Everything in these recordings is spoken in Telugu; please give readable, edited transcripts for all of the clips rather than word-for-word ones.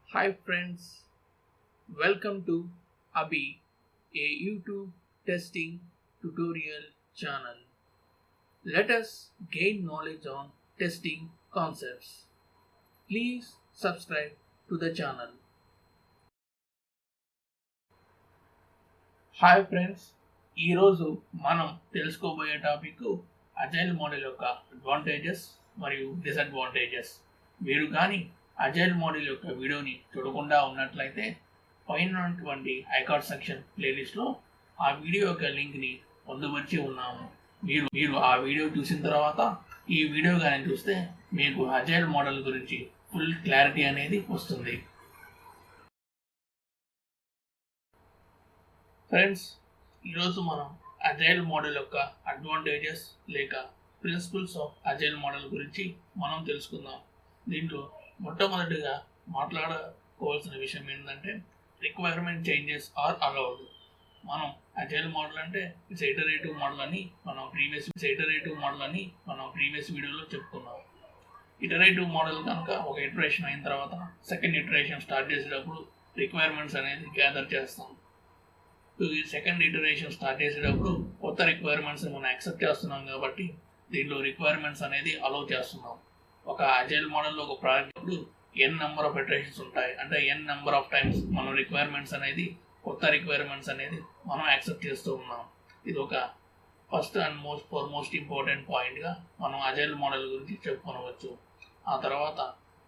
Hi friends, welcome to Abhi, a YouTube testing tutorial channel. Let us gain knowledge on testing concepts. Please subscribe to the channel. Hi friends, ఈరోజు మనం తెలుసుకోబోయే టాపిక్ అజైల్ మోడల్ యొక్క అడ్వాంటేజెస్ మరియు డిసడ్వాంటేజెస్. మీరు కానీ అజైల్ మోడల్ యొక్క వీడియోని చూడకుండా ఉన్నట్లయితే పైన ఉన్నటువంటి ఐకార్డ్ సెక్షన్ ప్లేలిస్ట్లో ఆ వీడియో యొక్క లింక్ని పొందుపరిచి ఉన్నాము. మీరు ఆ వీడియో చూసిన తర్వాత ఈ వీడియో కానీ చూస్తే మీకు అజైల్ మోడల్ గురించి ఫుల్ క్లారిటీ అనేది వస్తుంది. ఫ్రెండ్స్, ఈరోజు మనం అజైల్ మోడల్ యొక్క అడ్వాంటేజెస్ లేక ప్రిన్సిపల్స్ ఆఫ్ అజైల్ మోడల్ గురించి మనం తెలుసుకుందాం. దీంట్లో మొట్టమొదటిగా మాట్లాడుకోవాల్సిన విషయం ఏంటంటే రిక్వైర్మెంట్ చేంజెస్ ఆర్ అలౌడ్. మనం అజైల్ మోడల్ అంటే ఇటరేటివ్ మోడల్ అని మనం ప్రీవియస్ వీడియోలో చెప్పుకున్నాం. ఇటరేటివ్ మోడల్ కనుక ఒక ఇటరేషన్ అయిన తర్వాత సెకండ్ ఇటరేషన్ స్టార్ట్ చేసేటప్పుడు రిక్వైర్మెంట్స్ అనేది గ్యాదర్ చేస్తాం. ఈ సెకండ్ ఇటరేషన్ స్టార్ట్ చేసేటప్పుడు కొత్త రిక్వైర్మెంట్స్ మనం యాక్సెప్ట్ చేస్తున్నాం కాబట్టి దీంట్లో రిక్వైర్మెంట్స్ అనేది అలౌ చేస్తున్నాం. ఒక అజైల్ మోడల్లో ఒక project N number of iterations ఉంటాయి. అంటే ఎన్ నెంబర్ ఆఫ్ టైమ్స్ మనం రిక్వైర్మెంట్స్ అనేది కొత్త రిక్వైర్మెంట్స్ అనేది మనం యాక్సెప్ట్ చేస్తూ ఉన్నాం. ఇది ఒక ఫస్ట్ అండ్ మోస్ట్ ఇంపార్టెంట్ పాయింట్గా మనం అజైల్ మోడల్ గురించి చెప్పుకోవచ్చు. ఆ తర్వాత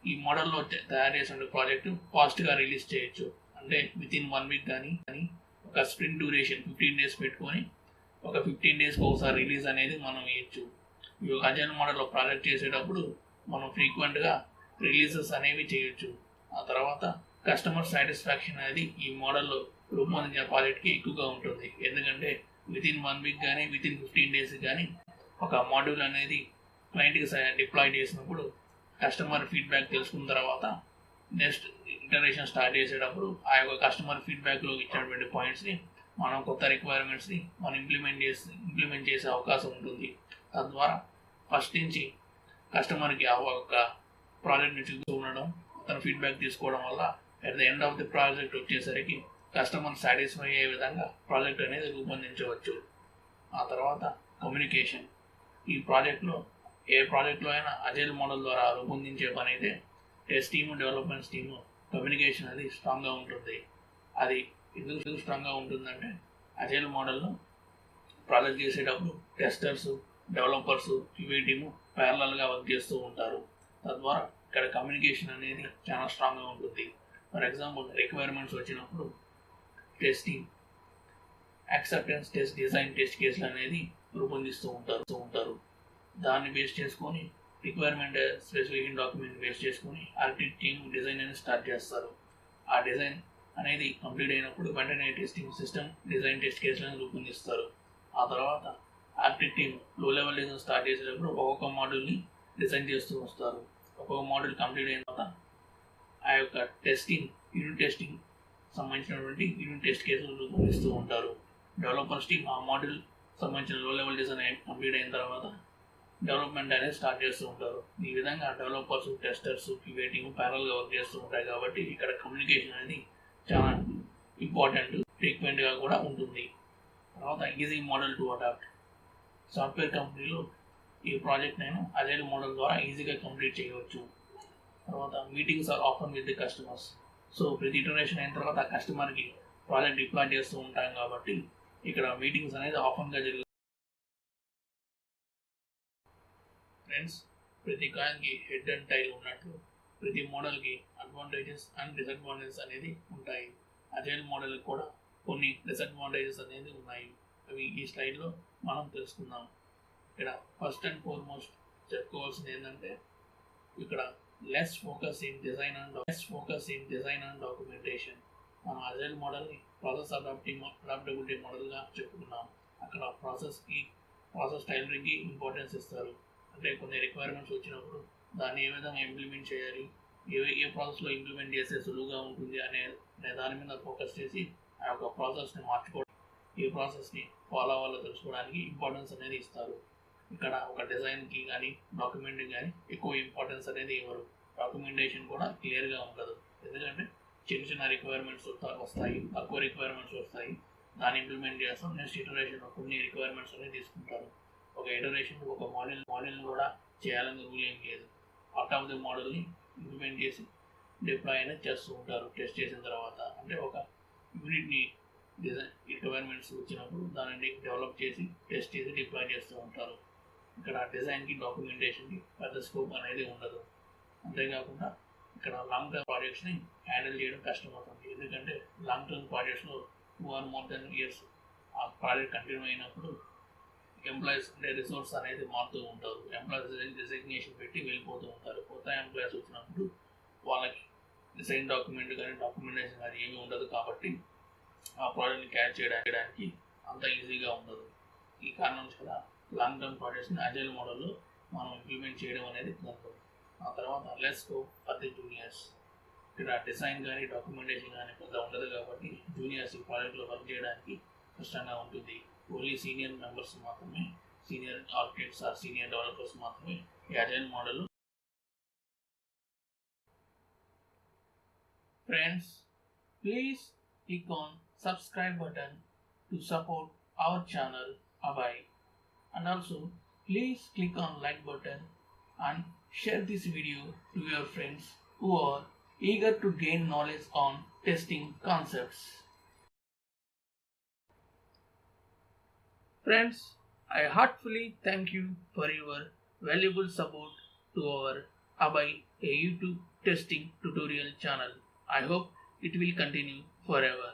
ఈ మోడల్లో తయారు చేసిన ప్రాజెక్టు ఫాస్ట్గా రిలీజ్ చేయొచ్చు. అంటే వితిన్ 1 వీక్ కానీ ఒక స్ప్రింట్ డ్యూరేషన్ 15 days పెట్టుకొని ఒక 15 daysకి ఒకసారి రిలీజ్ అనేది మనం వేయచ్చు. ఈ అజైల్ మోడల్లో ప్రాజెక్ట్ చేసేటప్పుడు మనం ఫ్రీక్వెంట్గా రిలీజెస్ అనేవి చేయొచ్చు. ఆ తర్వాత కస్టమర్ సాటిస్ఫాక్షన్ అనేది ఈ మోడల్లో రూపొందించిన ప్రాజెక్ట్కి ఎక్కువగా ఉంటుంది. ఎందుకంటే వితిన్ 1 వీక్ కానీ వితిన్ 15 days కానీ ఒక మాడ్యూల్ అనేది క్లయింట్కి డిప్లాయ్ చేసినప్పుడు కస్టమర్ ఫీడ్బ్యాక్ తెలుసుకున్న తర్వాత నెక్స్ట్ ఇటరేషన్ స్టార్ట్ చేసేటప్పుడు ఆ యొక్క కస్టమర్ ఫీడ్బ్యాక్లో ఇచ్చినటువంటి పాయింట్స్ని మనం కొత్త రిక్వైర్మెంట్స్ని మనం ఇంప్లిమెంట్ చేసే అవకాశం ఉంటుంది. తద్వారా ఫస్ట్ నుంచి కస్టమర్కి ఆ ఒక ప్రాజెక్ట్ని చూస్తూ ఉండడం, తన ఫీడ్బ్యాక్ తీసుకోవడం వల్ల at the end of the project వచ్చేసరికి కస్టమర్ సాటిస్ఫై అయ్యే విధంగా ప్రాజెక్ట్ అనేది రూపొందించవచ్చు. ఆ తర్వాత కమ్యూనికేషన్. ఈ ఏ ప్రాజెక్ట్లో అయినా అజైల్ మోడల్ ద్వారా రూపొందించే పని అయితే test team, developments team communication అనేది స్ట్రాంగ్గా ఉంటుంది. అది ఎందుకు స్ట్రాంగ్గా ఉంటుందంటే అజైల్ మోడల్లో ప్రాజెక్ట్ చేసేటప్పుడు టెస్టర్స్, డెవలపర్స్, QA టీము ప్యారలల్గా వర్క్ చేస్తూ ఉంటారు. తద్వారా ఇక్కడ కమ్యూనికేషన్ అనేది చాలా స్ట్రాంగ్గా ఉంటుంది. ఫర్ ఎగ్జాంపుల్ రిక్వైర్మెంట్స్ వచ్చినప్పుడు testing, acceptance test, design test కేసులు అనేది రూపొందిస్తూ ఉంటారు. దాన్ని బేస్ చేసుకొని రిక్వైర్మెంట్ స్పెసిఫికేషన్ డాక్యుమెంట్ బేస్ చేసుకొని ఆర్కిటెక్ట్ టీమ్ డిజైన్ అనేది స్టార్ట్ చేస్తారు. ఆ డిజైన్ అనేది కంప్లీట్ అయినప్పుడు వెంటనే టెస్టింగ్ సిస్టమ్ డిజైన్ టెస్ట్ కేసులను రూపొందిస్తారు. ఆ తర్వాత ఆర్కిటెక్ట్ టీమ్ లో లెవెల్ డిజైన్ స్టార్ట్ చేసేటప్పుడు ఒక్కొక్క మోడ్యూల్ని డిజైన్ చేస్తూ వస్తారు. ఒక్కొక్క మోడ్యూల్ కంప్లీట్ అయిన తర్వాత ఆ యొక్క యూనిట్ టెస్టింగ్ సంబంధించినటువంటి యూనిట్ టెస్ట్ కేసులు రూపొందిస్తూ ఉంటారు. డెవలపర్స్ టీమ్ ఆ మోడ్యూల్ సంబంధించిన లో లెవెల్ డిజైన్ కంప్లీట్ అయిన తర్వాత డెవలప్మెంట్ అనేది స్టార్ట్ చేస్తూ ఉంటారు. ఈ విధంగా డెవలపర్స్, టెస్టర్స్, QA టీము ప్యారల్గా వర్క్ చేస్తూ ఉంటాయి. కాబట్టి ఇక్కడ కమ్యూనికేషన్ అనేది చాలా ఇంపార్టెంట్, ఫ్రీక్వెంట్గా కూడా ఉంటుంది. తర్వాత easy model to adapt. Software కంపెనీలో ఈ ప్రాజెక్ట్ నేను అజైల్ మోడల్ ద్వారా ఈజీగా కంప్లీట్ చేయవచ్చు. తర్వాత meetings are often with the customers. So ప్రతి ఇటరేషన్ అయిన తర్వాత కస్టమర్కి ప్రాజెక్ట్ డిప్లాయ్ చేస్తూ ఉంటాం కాబట్టి ఇక్కడ మీటింగ్స్ అనేది ఆఫన్గా జరుగుతుంది. ఫ్రెండ్స్, ప్రతి కాయిన్కి హెడ్ అండ్ టైల్ ఉన్నట్లు ప్రతి మోడల్కి అడ్వాంటేజెస్ అండ్ డిసడ్వాంటేజెస్ అనేది ఉంటాయి. అజైల్ మోడల్కి కూడా కొన్ని డిసడ్వాంటేజెస్ అనేది ఉన్నాయి. అవి ఈ స్లైడ్లో మనం తెలుసుకుందాం. ఇక్కడ ఫస్ట్ అండ్ ఫార్మోస్ట్ చెప్పుకోవాల్సింది ఏంటంటే ఇక్కడ less focus in design and documentation. మనం అజైల్ మోడల్ని ప్రాసెస్ అడాప్టబిలిటీ మోడల్గా చెప్పుకున్నాం. అక్కడ ప్రాసెస్ టైలరింగ్కి ఇంపార్టెన్స్ ఇస్తారు. అంటే కొన్ని రిక్వైర్మెంట్స్ వచ్చినప్పుడు దాన్ని ఏ విధంగా ఇంప్లిమెంట్ చేయాలి, ఏ ప్రాసెస్లో ఇంప్లిమెంట్ చేస్తే సులువుగా ఉంటుంది అనే దాని మీద ఫోకస్ చేసి ఆ యొక్క ప్రాసెస్ని మార్చుకోవడం, ఏ ప్రాసెస్ని ఫాలో అవ్వాలో తెలుసుకోవడానికి ఇంపార్టెన్స్ అనేది ఇస్తారు. ఇక్కడ ఒక డిజైన్కి కానీ డాక్యుమెంట్కి కానీ ఎక్కువ ఇంపార్టెన్స్ అనేది ఇవ్వరు. డాక్యుమెంటేషన్ కూడా క్లియర్గా ఉండదు. ఎందుకంటే చిన్న చిన్న రిక్వైర్మెంట్స్ వస్తాయి, తక్కువ రిక్వైర్మెంట్స్ వస్తాయి, దాన్ని ఇంప్లిమెంట్ చేస్తాం. నెక్స్ట్ ఇటరేషన్ కొన్ని రిక్వైర్మెంట్స్ అనేది తీసుకుంటారు. ఒక ఇటరేషన్ ఒక మోడల్ని కూడా చేయాలని రూల్ ఏం లేదు. పార్ట్ ఆఫ్ ది మోడల్ని ఇంప్లిమెంట్ చేసి డిప్లాయ్ అనేది చేస్తూ ఉంటారు. టెస్ట్ చేసిన తర్వాత అంటే ఒక యూనిట్ని డిజైన్ రిక్వైర్మెంట్స్ వచ్చినప్పుడు దానిని డెవలప్ చేసి టెస్ట్ చేసి డిప్లాయ్ చేస్తూ ఉంటారు. ఇక్కడ డిజైన్కి డాక్యుమెంటేషన్కి పెద్ద స్కోప్ అనేది ఉండదు. అంతేకాకుండా ఇక్కడ లాంగ్ టర్మ్ ప్రాజెక్ట్స్ని హ్యాండిల్ చేయడం కష్టమవుతుంది. ఎందుకంటే లాంగ్ టర్మ్ ప్రాజెక్ట్స్లో 2 or more than years ఆ ప్రాజెక్ట్ కంటిన్యూ అయినప్పుడు ఎంప్లాయీస్ అంటే రిసోర్స్ అనేది మారుతూ ఉంటారు. ఎంప్లాయీస్ డిజైగ్నేషన్ పెట్టి వెళ్ళిపోతూ ఉంటారు. కొత్త ఎంప్లాయీస్ వచ్చినప్పుడు వాళ్ళకి డిజైన్ డాక్యుమెంట్ కానీ డాక్యుమెంటేషన్ కానీ ఏమీ ఉండదు. కాబట్టి ఆ ప్రాజెక్ట్ని క్యాచ్ చేయడానికి అంత ఈజీగా ఉండదు. ఈ కారణం కూడా లాంగ్ టర్మ్ ప్రాజెక్ట్స్ని అజైల్ మోడల్లో మనం ఇంప్లిమెంట్ చేయడం అనేది కుదరదు. ఆ తర్వాత let's go for the juniors. ఇక్కడ డిజైన్ కానీ డాక్యుమెంటేషన్ కానీ పెద్ద ఉండదు కాబట్టి జూనియర్స్ ఈ ప్రాజెక్ట్లో వర్క్ చేయడానికి కష్టంగా ఉంటుంది. ఓన్లీ సీనియర్ మెంబర్స్ మాత్రమే, senior architects or senior developers మాత్రమే ఈ agile model. Friends, please click on subscribe button to support our channel Abhey, and also please click on like button and share this video to your friends who are eager to gain knowledge on testing concepts. Friends, I heartfully thank you for your valuable support to our Abhey, a YouTube testing tutorial channel. I hope it will continue forever.